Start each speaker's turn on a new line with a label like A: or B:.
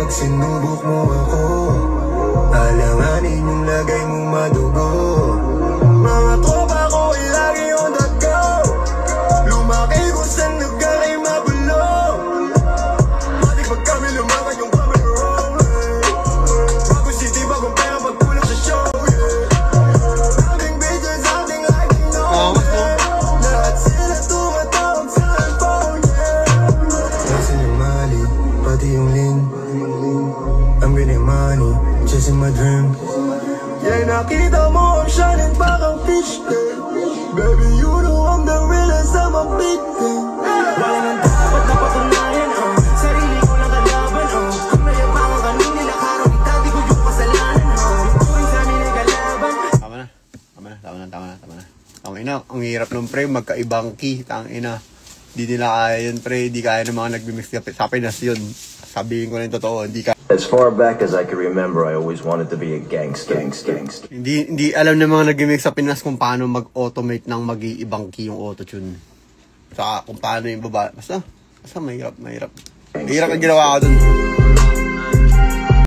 A: pag sinubok mo ako. Alanganin yung lagay mong madugo. Mga tropa ko ay lagi on the go. Lumaki ko sa nagkaray magulo. Pati pag kami lumaban yung camera roll. Bagong city, bagong pera pagpulong sa show. Daming bitches, ating liking no. Lahat sila tumatawag sa phone. Kasi yung mali, pati yung lin. I'm getting money, chasing my dream. Yeah, nakita mo ang shining parang fish tank. Baby, you know I'm the realest, I'm a big thing. Wala nang dapat na patunayan, sarili ko lang kalaban, kung nayabangan ka nung nilakaraw, itati ko yung kasalanan, turing sa amin ay kalaban.
B: Tama na. Ang ina, ang hirap nung pre, magkaibang key, tang ina. Di nila kaya yun pre, di kaya ng mga nagmimix sa Pinas yun. Sabihin ko na yung totoo, hindi ka.
C: As far back as I can remember, I always wanted to be a gangster.
B: Hindi alam ng mga nag-mix sa Pinas kung paano mag-automate ng mag-iibang key yung auto-tune. Saka kung paano yung baba. Basta mahirap. Mahirap ang ginawa ko dun.